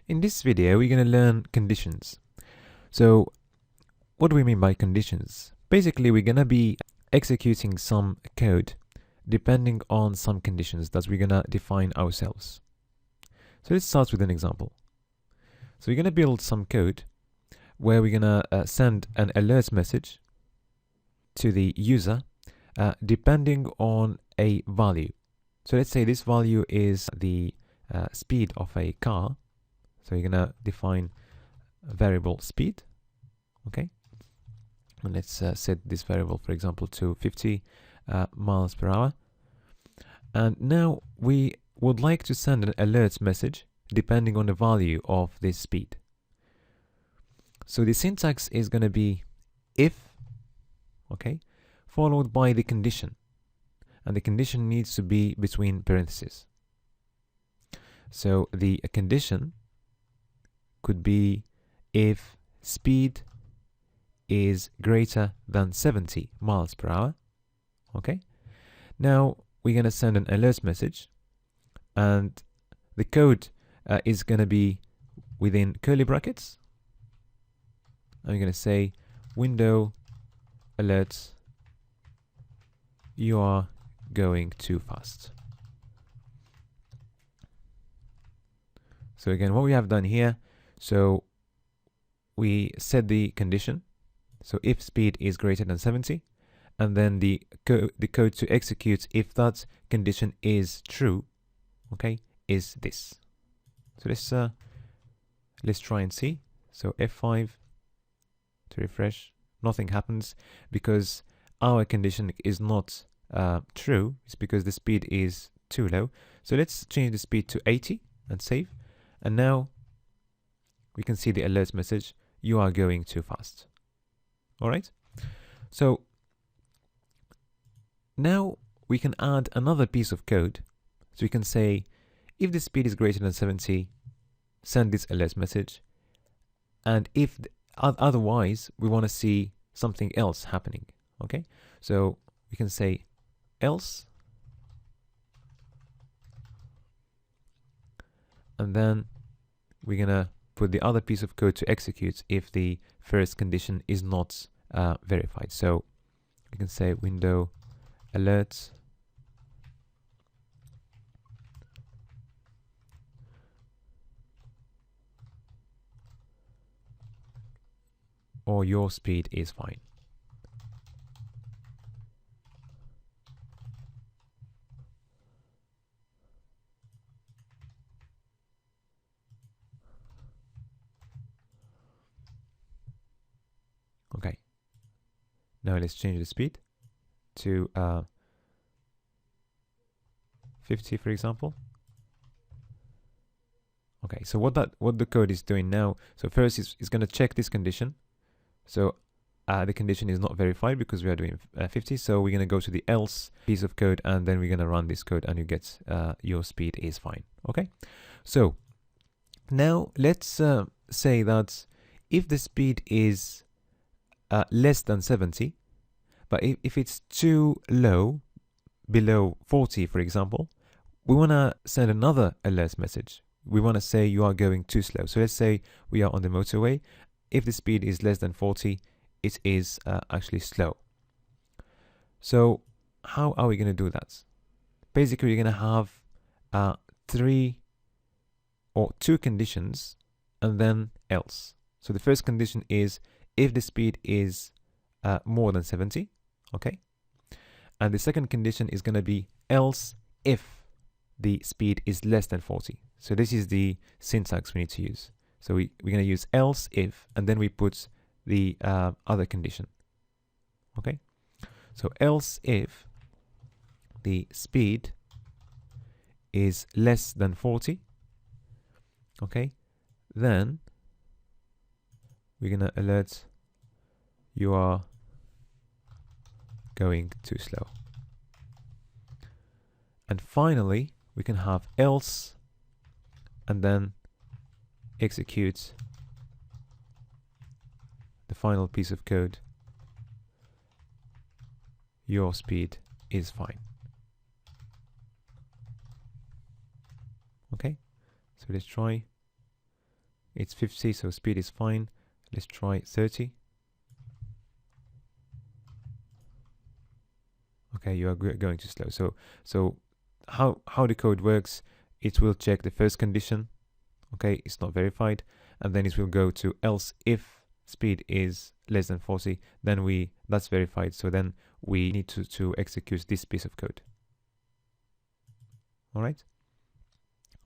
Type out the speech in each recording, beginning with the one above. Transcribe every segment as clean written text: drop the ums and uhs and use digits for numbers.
In this video, we're going to learn conditions. So, what do we mean by conditions? Basically, we're going to be executing some code depending on some conditions that we're going to define ourselves. So, let's start with an example. So, we're going to build some code where we're going to send an alert message to the user depending on a value. So, let's say this value is the speed of a car. So you're going to define a variable speed, okay? And let's set this variable, for example, to 50 miles per hour. And now we would like to send an alert message depending on the value of this speed. So the syntax is going to be if, okay, followed by the condition. And the condition needs to be between parentheses. So the condition could be if speed is greater than 70 miles per hour. Okay, now we're going to send an alert message, and the code is going to be within curly brackets. I'm going to say window alerts, you are going too fast. So again, what we have done here, so we set the condition, so if speed is greater than 70, and then the code to execute if that condition is true, okay, is this. So let's try and see. So F5 to refresh, nothing happens because our condition is not true. It's because the speed is too low. So let's change the speed to 80 and save, and now we can see the alert message, you are going too fast. All right. So now we can add another piece of code. So we can say, if the speed is greater than 70, send this alert message. And if otherwise, we want to see something else happening. Okay. So we can say else. And then we're going to put the other piece of code to execute if the first condition is not verified. So we can say window alerts or your speed is fine. Okay, now let's change the speed to 50, for example. Okay, so what the code is doing now, so first it's going to check this condition. So the condition is not verified because we are doing 50, so we're going to go to the else piece of code, and then we're going to run this code, and you get your speed is fine. Okay, so now let's say that if the speed is less than 70, but if it's too low, below 40, for example, we want to send another alert message. We want to say you are going too slow. So let's say we are on the motorway. If the speed is less than 40, it is actually slow. So how are we going to do that? Basically, you're going to have 3 or 2 conditions and then else. So the first condition is if the speed is more than 70, okay? And the second condition is going to be else if the speed is less than 40. So this is the syntax we need to use. So we're going to use else if, and then we put the other condition, okay? So else if the speed is less than 40, okay, then we're going to alert you are going too slow. And finally, we can have else and then execute the final piece of code, your speed is fine. Okay, so let's try. It's 50, so speed is fine. Let's try 30. Okay, you are going too slow. So how the code works, it will check the first condition. Okay, it's not verified, and then it will go to else if speed is less than 40, then that's verified. So then we need to execute this piece of code. All right.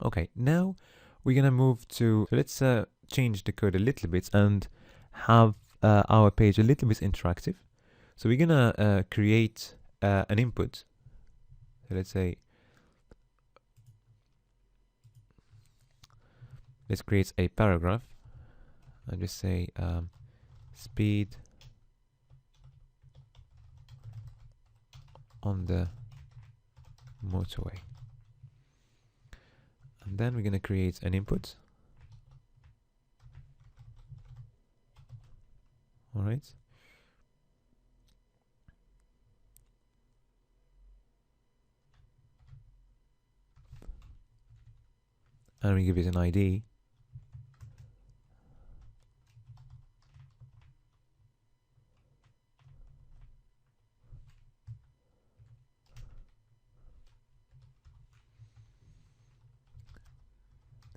Okay, now we're gonna move to, let's change the code a little bit and have our page a little bit interactive. So we're gonna create an input. So let's say, let's create a paragraph and just say speed on the motorway. And then we're going to create an input. All right. And we give it an ID.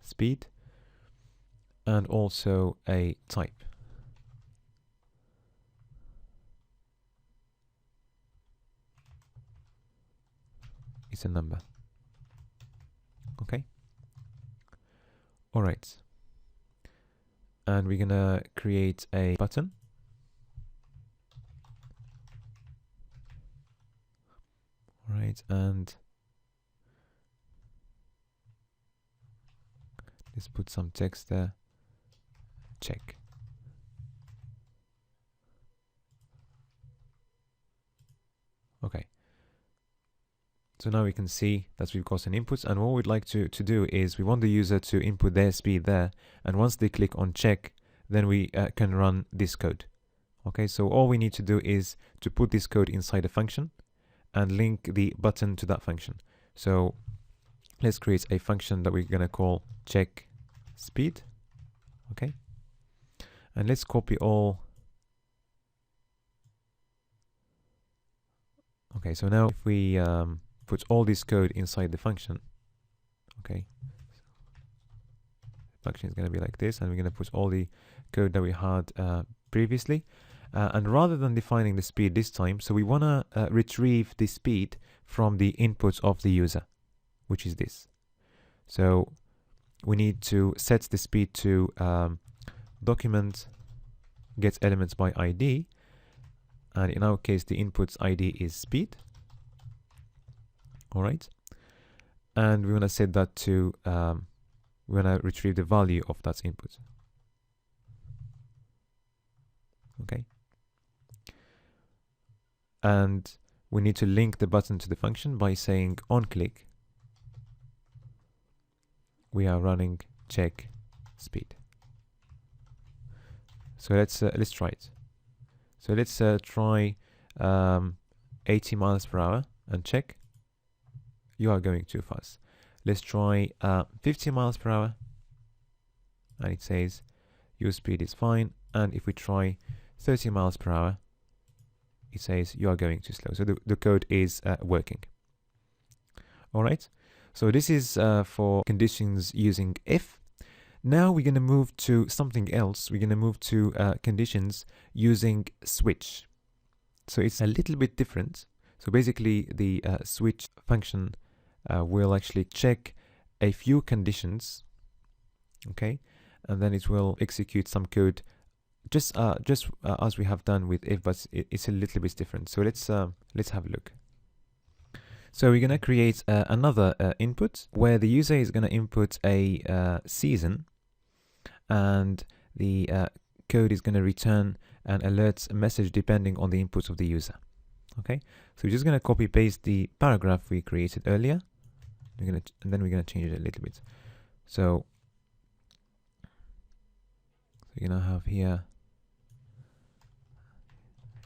Speed, and also a type. It's a number. Okay. All right. And we're gonna create a button. All right, and let's put some text there. Check. Okay. So now we can see that we've got some inputs, and what we'd like to do is we want the user to input their speed there, and once they click on check, then we can run this code. Okay, so all we need to do is to put this code inside a function and link the button to that function. So let's create a function that we're going to call check speed. Okay, and let's copy all. Okay, so now if we put all this code inside the function, okay, the function is going to be like this, and we're going to put all the code that we had previously, and rather than defining the speed this time, so we want to retrieve the speed from the inputs of the user, which is this. So we need to set the speed to document get elements by ID, and in our case the input's ID is speed. All right, and we want to set that to we want to retrieve the value of that input. Okay, and we need to link the button to the function by saying on click we are running check speed. So let's try it. So let's try 80 miles per hour and check. You are going too fast. Let's try 50 miles per hour, and it says your speed is fine. And if we try 30 miles per hour, it says you are going too slow. So the code is working. All right. So this is for conditions using if. Now we're going to move to something else. We're going to move to conditions using switch. So it's a little bit different. So basically the switch function will actually check a few conditions, okay, and then it will execute some code just as we have done with if, but it's a little bit different. So let's have a look. So we're going to create another input where the user is going to input a season, and the code is going to return an alert message depending on the inputs of the user. Okay, so we're just going to copy paste the paragraph we created earlier. And then we're going to change it a little bit. So we're going to have here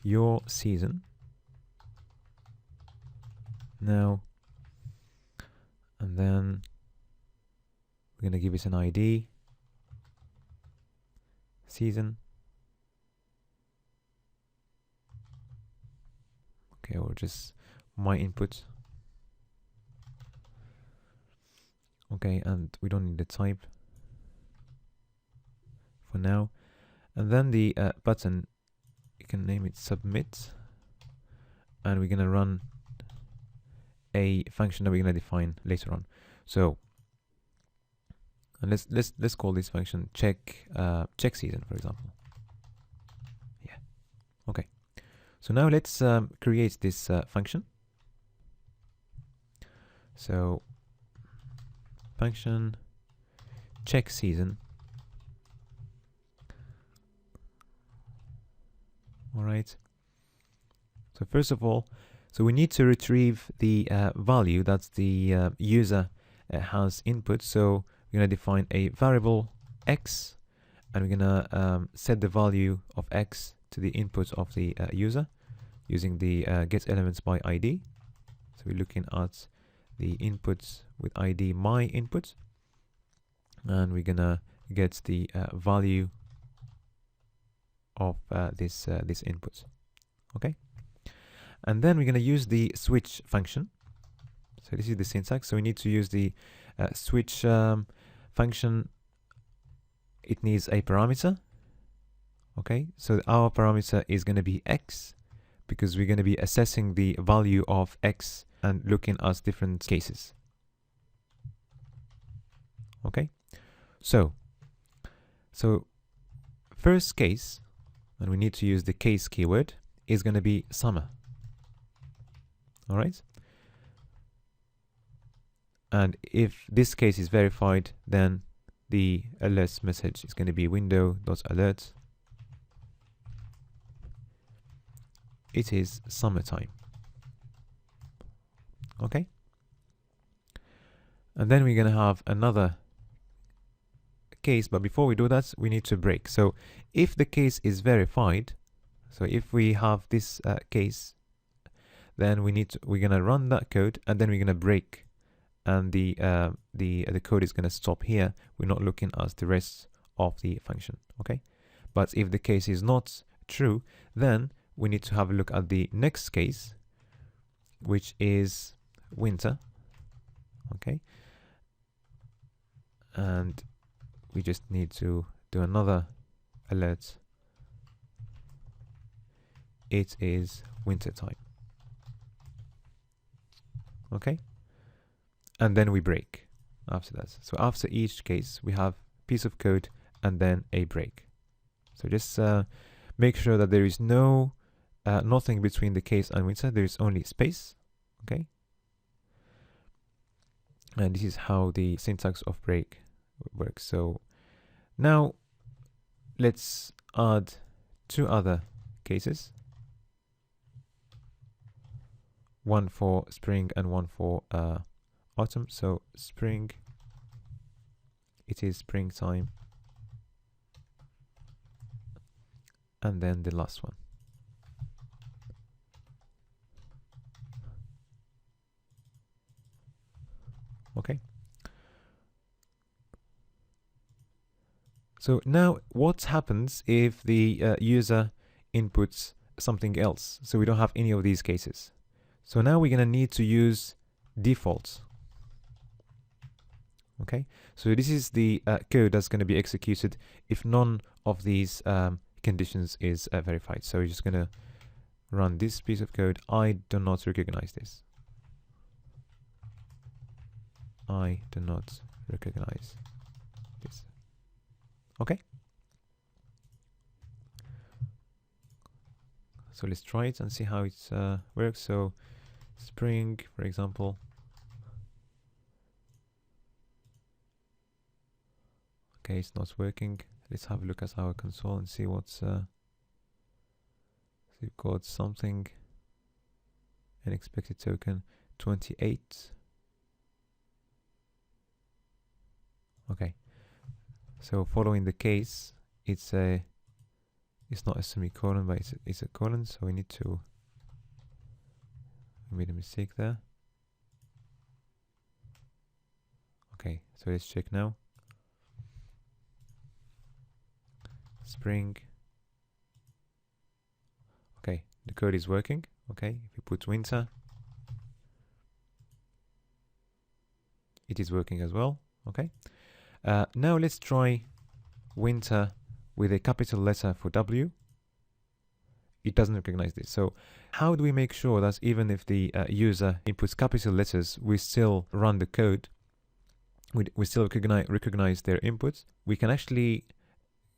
your season now, and then we're going to give it an ID, season. Okay, or just my input. Okay, and we don't need the type for now. And then the button, you can name it submit, and we're gonna run a function that we're gonna define later on. So, and let's call this function check season, for example. Yeah. Okay. So now let's create this function. So function check season. All right. So first of all, so we need to retrieve the value that the user has input. So we're going to define a variable x, and we're going to set the value of x to the input of the user using the get elements by ID. So we're looking at the inputs with ID my input, and we're going to get the value of this input. Okay. And then we're going to use the switch function. So this is the syntax. So we need to use the switch function. It needs a parameter. Okay, so our parameter is going to be x, because we're going to be assessing the value of x and looking at different cases. Okay, so first case, and we need to use the case keyword, is going to be summer. All right. And if this case is verified, then the alert message is going to be window.alert. It is summertime. Okay. And then we're going to have another case, but before we do that, we need to break. So if the case is verified, so if we have this case, then we're gonna run that code, and then we're gonna break, and the code is gonna stop here. We're not looking at the rest of the function. Okay, but if the case is not true, then we need to have a look at the next case, which is winter. Okay, and we just need to do another alert. It is winter time. Okay, and then we break after that. So after each case, we have piece of code and then a break. So just make sure that there is no nothing between the case and winter. There is only space. Okay, and this is how the syntax of break works. So now let's add two other cases. One for spring and one for autumn. So spring, it is springtime, and then the last one. Okay. So now what happens if the user inputs something else? So we don't have any of these cases. So now we're going to need to use defaults. Okay, so this is the code that's going to be executed if none of these conditions is verified. So we're just going to run this piece of code. I do not recognize this. I do not recognize this. Okay. So let's try it and see how it works. So spring, for example. Okay, it's not working. Let's have a look at our console and see what's we've got something, an expected token 28. Okay, so following the case, it's not a semicolon, but it's a colon, so we need to, we made a mistake there. Okay, so let's check now. spring. Okay, the code is working. Okay, if we put winter, it is working as well. Okay, now let's try winter with a capital letter for W. It doesn't recognize this. So how do we make sure that even if the user inputs capital letters, we still run the code, we still recognize their inputs? We can actually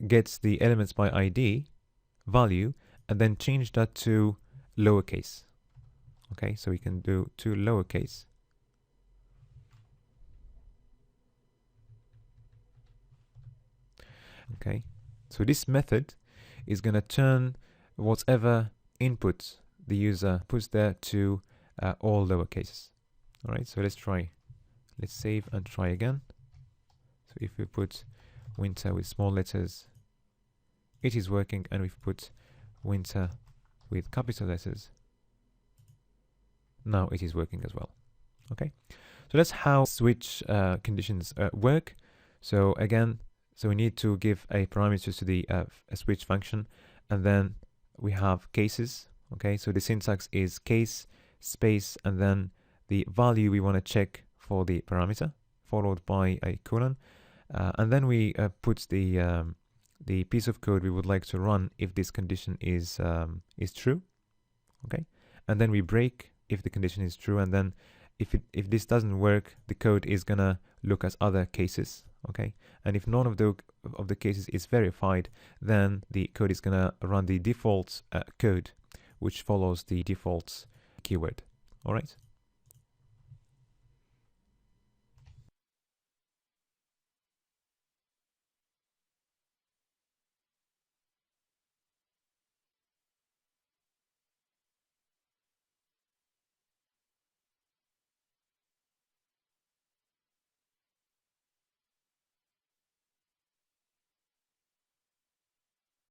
get the elements by ID value and then change that to lowercase. Okay, so we can do to lowercase. Okay, so this method is going to turn whatever input the user puts there to all lowercase. All right, so let's try. Let's save and try again. So if we put winter with small letters, it is working, and we've put winter with capital letters, now it is working as well. Okay, so that's how switch conditions work. So again, so we need to give a parameter to the switch function, and then we have cases. Okay, so the syntax is case space and then the value we want to check for the parameter, followed by a colon, and then we put the piece of code we would like to run if this condition is true. Okay, and then we break if the condition is true, and then if this doesn't work, the code is gonna look at other cases. Okay, and if none of the cases is verified, then the code is gonna run the default code, which follows the default keyword. All right.